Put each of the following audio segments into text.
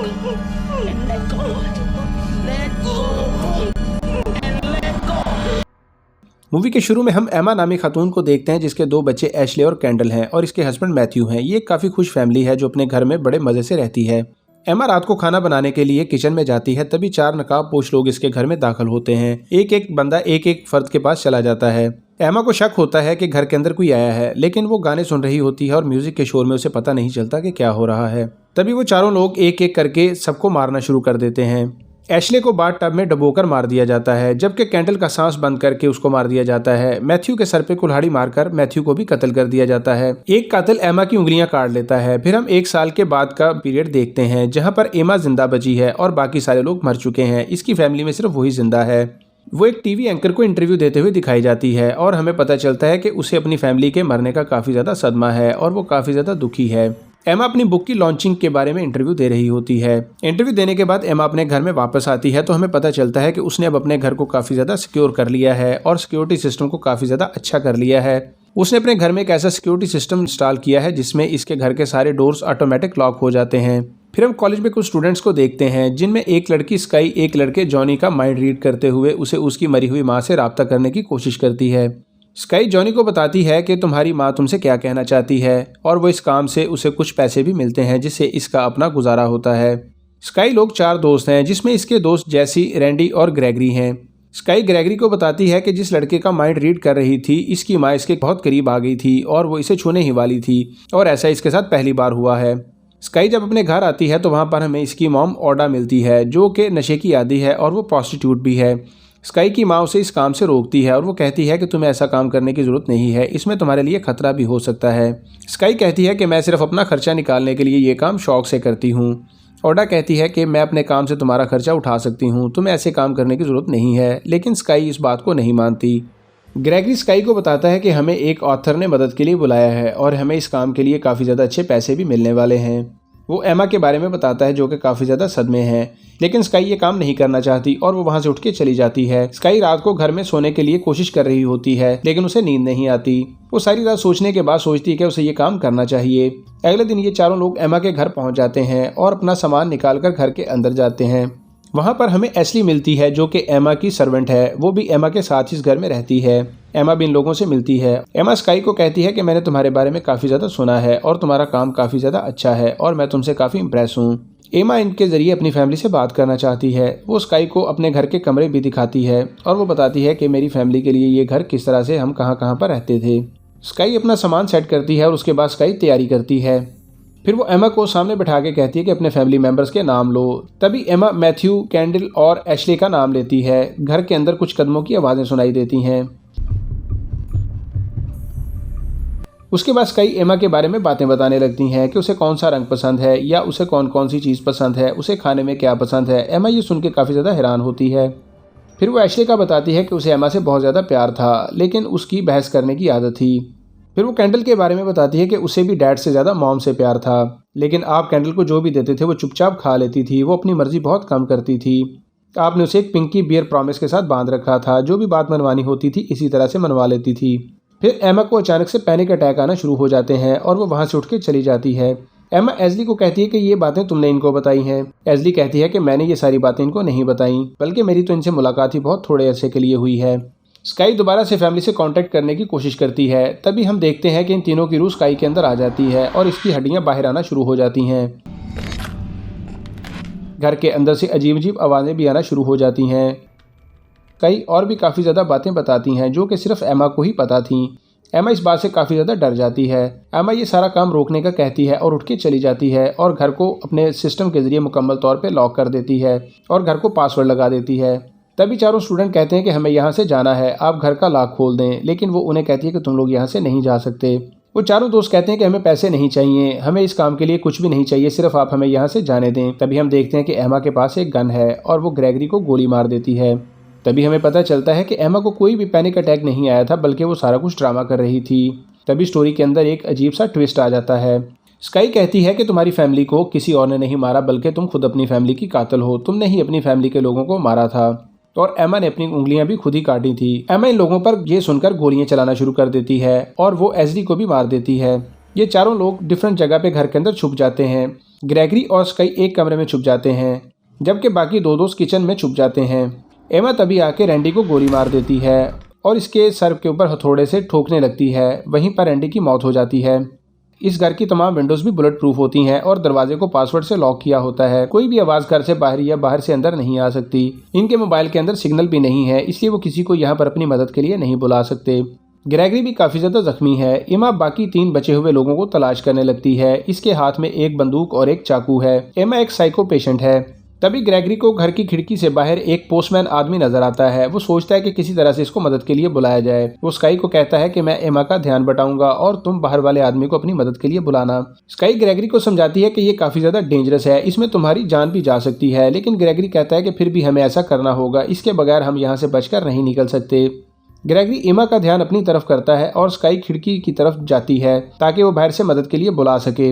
and let go. Let go and let go. Movie के शुरू में हम एमा नामी खातून को देखते हैं जिसके दो बच्चे एशले और कैंडल हैं और इसके हस्बैंड मैथ्यू हैं। ये एक काफ़ी खुश फैमिली है जो अपने घर में बड़े मज़े से रहती है। एमा रात को खाना बनाने के लिए किचन में जाती है, तभी 4 नकाबपोश लोग इसके घर में दाखिल होते हैं। एक एक बंदा एक एक फर्द के पास चला जाता है। एमा को शक होता है कि घर के अंदर कोई आया है, लेकिन वो गाने सुन रही होती है और म्यूजिक के शोर में उसे पता नहीं चलता कि क्या हो रहा है। तभी वो चारों लोग एक एक करके सबको मारना शुरू कर देते हैं। एशले को बाथ टब में डुबोकर मार दिया जाता है, जबकि कैंडल का सांस बंद करके उसको मार दिया जाता है। मैथ्यू के सर पे कुल्हाड़ी मारकर मैथ्यू को भी कत्ल कर दिया जाता है। एक कातिल एमा की उंगलियां काट लेता है। फिर हम 1 साल के बाद का पीरियड देखते हैं जहां पर एमा जिंदा बची है और बाकी सारे लोग मर चुके हैं। इसकी फैमिली में सिर्फ वही जिंदा है। वो एक टीवी एंकर को इंटरव्यू देते हुए दिखाई जाती है और हमें पता चलता है कि उसे अपनी फैमिली के मरने का काफ़ी ज़्यादा सदमा है और वो काफ़ी ज़्यादा दुखी है। एमा अपनी बुक की लॉन्चिंग के बारे में इंटरव्यू दे रही होती है। इंटरव्यू देने के बाद एमा अपने घर में वापस आती है तो हमें पता चलता है कि उसने अब अपने घर को काफ़ी ज़्यादा सिक्योर कर लिया है और सिक्योरिटी सिस्टम को काफ़ी ज़्यादा अच्छा कर लिया है। उसने अपने घर में एक ऐसा सिक्योरिटी सिस्टम इंस्टॉल किया है जिसमें इसके घर के सारे डोर्स ऑटोमेटिक लॉक हो जाते हैं। फिर हम कॉलेज में कुछ स्टूडेंट्स को देखते हैं जिनमें एक लड़की स्काई एक लड़के जॉनी का माइंड रीड करते हुए उसे उसकी मरी हुई माँ से राब्ता करने की कोशिश करती है। स्काई जॉनी को बताती है कि तुम्हारी माँ तुमसे क्या कहना चाहती है और वो इस काम से उसे कुछ पैसे भी मिलते हैं जिससे इसका अपना गुजारा होता है। स्काई लोग 4 दोस्त हैं जिसमें इसके दोस्त जैसी, रैंडी और ग्रेगरी हैं। स्काई ग्रेगरी को बताती है कि जिस लड़के का माइंड रीड कर रही थी इसकी माँ इसके बहुत करीब आ गई थी और वो इसे छूने ही वाली थी और ऐसा इसके साथ पहली बार हुआ है। स्काई जब अपने घर आती है तो वहाँ पर हमें इसकी मॉम ओडा मिलती है जो कि नशे की आदी है और वो प्रोस्टिट्यूट भी है। स्काई की माँ उसे इस काम से रोकती है और वो कहती है कि तुम्हें ऐसा काम करने की ज़रूरत नहीं है, इसमें तुम्हारे लिए खतरा भी हो सकता है। स्काई कहती है कि मैं सिर्फ अपना खर्चा निकालने के लिए ये काम शौक से करती हूँ। ओडा कहती है कि मैं अपने काम से तुम्हारा खर्चा उठा सकती हूँ, तुम्हें ऐसे काम करने की ज़रूरत नहीं है, लेकिन स्काई इस बात को नहीं मानती। ग्रेगरी स्काई को बताता है कि हमें एक ऑथर ने मदद के लिए बुलाया है और हमें इस काम के लिए काफ़ी ज़्यादा अच्छे पैसे भी मिलने वाले हैं। वो एमा के बारे में बताता है जो कि काफ़ी ज़्यादा सदमे है, लेकिन स्काई ये काम नहीं करना चाहती और वो वहाँ से उठ के चली जाती है। स्काई रात को घर में सोने के लिए कोशिश कर रही होती है लेकिन उसे नींद नहीं आती। वो सारी रात सोचने के बाद सोचती है कि उसे ये काम करना चाहिए। अगले दिन ये चारों लोग एमा के घर पहुँच जाते हैं और अपना सामान निकाल कर घर के अंदर जाते हैं। वहाँ पर हमें एशली मिलती है जो कि एमा की सर्वेंट है। वो भी एमा के साथ इस घर में रहती है। एमा भी इन लोगों से मिलती है। एमा स्काई को कहती है कि मैंने तुम्हारे बारे में काफ़ी ज़्यादा सुना है और तुम्हारा काम काफ़ी ज़्यादा अच्छा है और मैं तुमसे काफ़ी इम्प्रेस हूँ। एमा इनके ज़रिए अपनी फैमिली से बात करना चाहती है। वो स्काई को अपने घर के कमरे भी दिखाती है और वो बताती है कि मेरी फैमिली के लिए ये घर किस तरह से हम कहाँ कहाँ पर रहते थे। स्काई अपना सामान सेट करती है और उसके बाद स्काई तैयारी करती है। फिर वो एमा को सामने बैठा के कहती है कि अपने फैमिली मेंबर्स के नाम लो। तभी एमा मैथ्यू, कैंडल और एशले का नाम लेती है। घर के अंदर कुछ कदमों की आवाज़ें सुनाई देती हैं। उसके बाद स्काई एमा के बारे में बातें बताने लगती हैं कि उसे कौन सा रंग पसंद है या उसे कौन कौन सी चीज़ पसंद है, उसे खाने में क्या पसंद है। एमा ये सुन के काफ़ी ज़्यादा हैरान होती है। फिर वो एशले का बताती है कि उसे एमा से बहुत ज़्यादा प्यार था लेकिन उसकी बहस करने की आदत थी। फिर वो कैंडल के बारे में बताती है कि उसे भी डैड से ज़्यादा मॉम से प्यार था, लेकिन आप कैंडल को जो भी देते थे वो चुपचाप खा लेती थी। वो अपनी मर्जी बहुत कम करती थी। आपने उसे एक पिंकी बियर प्रॉमिस के साथ बांध रखा था, जो भी बात मनवानी होती थी इसी तरह से मनवा लेती थी। फिर एमा को अचानक से पैनिक अटैक आना शुरू हो जाते हैं और वो वहाँ से उठ के चली जाती है। एमा एजली को कहती है कि ये बातें तुमने इनको बताई हैं। एजली कहती है कि मैंने ये सारी बातें इनको नहीं बताई, बल्कि मेरी तो इनसे मुलाकात ही बहुत थोड़े अरसे के लिए हुई है। स्काई दोबारा से फैमिली से कांटेक्ट करने की कोशिश करती है। तभी हम देखते हैं कि इन तीनों की रूह स्काई के अंदर आ जाती है और इसकी हड्डियां बाहर आना शुरू हो जाती हैं। घर के अंदर से अजीब अजीब आवाज़ें भी आना शुरू हो जाती हैं। कई और भी काफ़ी ज़्यादा बातें बताती हैं जो कि सिर्फ एमा को ही पता थीं। एमा इस बात से काफ़ी ज़्यादा डर जाती है। एमा ये सारा काम रोकने का कहती है और उठ के चली जाती है और घर को अपने सिस्टम के ज़रिए मुकम्मल तौर पर लॉक कर देती है और घर को पासवर्ड लगा देती है। तभी चारों स्टूडेंट कहते हैं कि हमें यहाँ से जाना है, आप घर का लॉक खोल दें, लेकिन वो उन्हें कहती है कि तुम लोग यहाँ से नहीं जा सकते। वो चारों दोस्त कहते हैं कि हमें पैसे नहीं चाहिए, हमें इस काम के लिए कुछ भी नहीं चाहिए, सिर्फ आप हमें यहाँ से जाने दें। तभी हम देखते हैं कि एमा के पास एक गन है और वो ग्रेगरी को गोली मार देती है। तभी हमें पता चलता है कि एमा को कोई भी पैनिक अटैक नहीं आया था, बल्कि वो सारा कुछ ड्रामा कर रही थी। तभी स्टोरी के अंदर एक अजीब सा ट्विस्ट आ जाता है। स्काई कहती है कि तुम्हारी फैमिली को किसी और ने नहीं मारा, बल्कि तुम खुद अपनी फैमिली की कातिल हो, तुमने ही अपनी फैमिली के लोगों को मारा था। और एमा ने अपनी उंगलियां भी खुद ही काटी थी। एमा इन लोगों पर ये सुनकर गोलियां चलाना शुरू कर देती है और वो एजली को भी मार देती है। ये चारों लोग डिफरेंट जगह पे घर के अंदर छुप जाते हैं। ग्रेगरी और स्काई एक कमरे में छुप जाते हैं जबकि बाकी दो दोस्त किचन में छुप जाते हैं। एमा तभी आके रैंडी को गोली मार देती है और इसके सर के ऊपर हथौड़े से ठोकने लगती है। वहीं पर रैंडी की मौत हो जाती है। इस घर की तमाम विंडोज भी बुलेट प्रूफ होती हैं और दरवाजे को पासवर्ड से लॉक किया होता है। कोई भी आवाज घर से बाहर या बाहर से अंदर नहीं आ सकती। इनके मोबाइल के अंदर सिग्नल भी नहीं है, इसलिए वो किसी को यहाँ पर अपनी मदद के लिए नहीं बुला सकते। ग्रेगरी भी काफी ज्यादा जख्मी है। एमा बाकी 3 बचे हुए लोगों को तलाश करने लगती है। इसके हाथ में एक बंदूक और एक चाकू है। एमा एक साइको पेशेंट है। तभी ग्रेगरी को घर की खिड़की से बाहर एक पोस्टमैन आदमी नजर आता है। वो सोचता है कि किसी तरह से इसको मदद के लिए बुलाया जाए। वो स्काई को कहता है कि मैं एमा का ध्यान बटाऊंगा और तुम बाहर वाले आदमी को अपनी मदद के लिए बुलाना। स्काई ग्रेगरी को समझाती है कि ये काफी ज्यादा डेंजरस है, इसमें तुम्हारी जान भी जा सकती है। लेकिन ग्रेगरी कहता है कि फिर भी हमें ऐसा करना होगा, इसके बगैर हम यहाँ से बचकर नहीं निकल सकते। ग्रेगरी एमा का ध्यान अपनी तरफ करता है और स्काई खिड़की की तरफ जाती है ताकि वो बाहर से मदद के लिए बुला सके।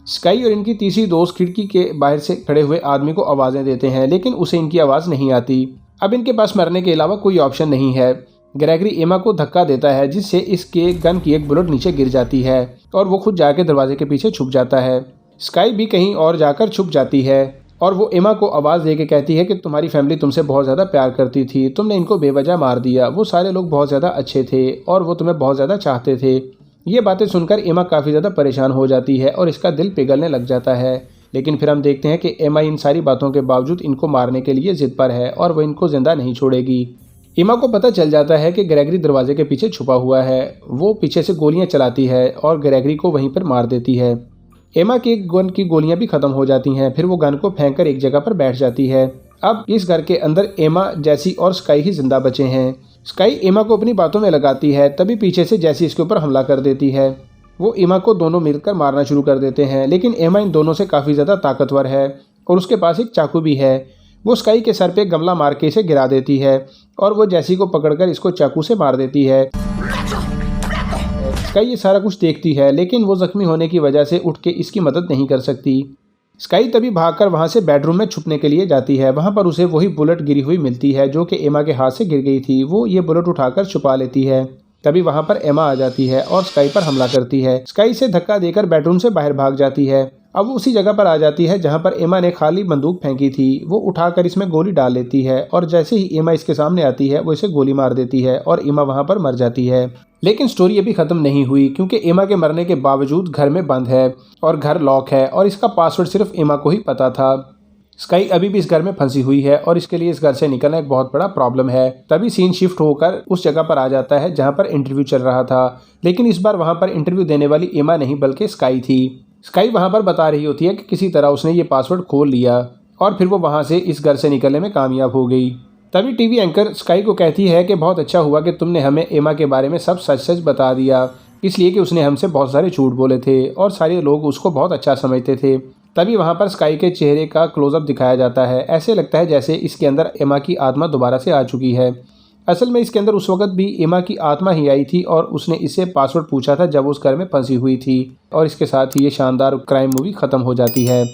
स्काई और इनकी तीसरी दोस्त खिड़की के बाहर से खड़े हुए आदमी को आवाजें देते हैं, लेकिन उसे इनकी आवाज नहीं आती। अब इनके पास मरने के अलावा कोई ऑप्शन नहीं है। ग्रेगरी एमा को धक्का देता है जिससे इसके गन की एक बुलेट नीचे गिर जाती है और वो खुद जाके दरवाजे के पीछे छुप जाता है। स्काई भी कहीं और जाकर छुप जाती है और वो एमा को आवाज दे के कहती है कि तुम्हारी फैमिली तुमसे बहुत ज्यादा प्यार करती थी, तुमने इनको बेवजह मार दिया। वो सारे लोग बहुत ज्यादा अच्छे थे और वो तुम्हें बहुत ज्यादा चाहते थे। ये बातें सुनकर एमा काफ़ी ज़्यादा परेशान हो जाती है और इसका दिल पिघलने लग जाता है। लेकिन फिर हम देखते हैं कि एमा इन सारी बातों के बावजूद इनको मारने के लिए जिद पर है और वो इनको जिंदा नहीं छोड़ेगी। एमा को पता चल जाता है कि ग्रेगरी दरवाजे के पीछे छुपा हुआ है। वो पीछे से गोलियां चलाती है और ग्रेगरी को वहीं पर मार देती है। एमा की गन की गोलियां भी खत्म हो जाती हैं। फिर वो गन को फेंक कर एक जगह पर बैठ जाती है। अब इस घर के अंदर एमा, जैसी और स्काई ही जिंदा बचे हैं। स्काई एमा को अपनी बातों में लगाती है, तभी पीछे से जैसी इसके ऊपर हमला कर देती है। वो एमा को दोनों मिलकर मारना शुरू कर देते हैं, लेकिन एमा इन दोनों से काफ़ी ज़्यादा ताकतवर है और उसके पास एक चाकू भी है। वो स्काई के सर पे गमला मार के इसे गिरा देती है और वो जैसी को पकड़कर इसको चाकू से मार देती है। स्काई ये सारा कुछ देखती है, लेकिन वो जख्मी होने की वजह से उठ के इसकी मदद नहीं कर सकती। स्काई तभी भागकर वहां से बेडरूम में छुपने के लिए जाती है। वहां पर उसे वही बुलेट गिरी हुई मिलती है जो कि एमा के हाथ से गिर गई थी। वो ये बुलेट उठाकर छुपा लेती है। तभी वहां पर एमा आ जाती है और स्काई पर हमला करती है। स्काई से धक्का देकर बेडरूम से बाहर भाग जाती है। अब वो उसी जगह पर आ जाती है जहां पर एमा ने खाली बंदूक फेंकी थी। वो उठाकर इसमें गोली डाल लेती है और जैसे ही एमा इसके सामने आती है वो इसे गोली मार देती है और एमा वहां पर मर जाती है। लेकिन स्टोरी अभी खत्म नहीं हुई, क्योंकि एमा के मरने के बावजूद घर में बंद है और घर लॉक है और इसका पासवर्ड सिर्फ एमा को ही पता था। स्काई अभी भी इस घर में फंसी हुई है और इसके लिए इस घर से निकलना एक बहुत बड़ा प्रॉब्लम है। तभी सीन शिफ्ट होकर उस जगह पर आ जाता है जहां पर इंटरव्यू चल रहा था, लेकिन इस बार वहां पर इंटरव्यू देने वाली एमा नहीं बल्कि स्काई थी। स्काई वहां पर बता रही होती है कि किसी तरह उसने ये पासवर्ड खोल लिया और फिर वो वहां से इस घर से निकलने में कामयाब हो गई। तभी टीवी एंकर स्काई को कहती है कि बहुत अच्छा हुआ कि तुमने हमें एमा के बारे में सब सच सच बता दिया, इसलिए कि उसने हमसे बहुत सारे झूठ बोले थे और सारे लोग उसको बहुत अच्छा समझते थे। तभी वहां पर स्काई के चेहरे का क्लोजअप दिखाया जाता है। ऐसे लगता है जैसे इसके अंदर एमा की आत्मा दोबारा से आ चुकी है। असल में इसके अंदर उस वक्त भी एमा की आत्मा ही आई थी और उसने इससे पासवर्ड पूछा था जब उस घर में फंसी हुई थी। और इसके साथ ही ये शानदार क्राइम मूवी खत्म हो जाती है।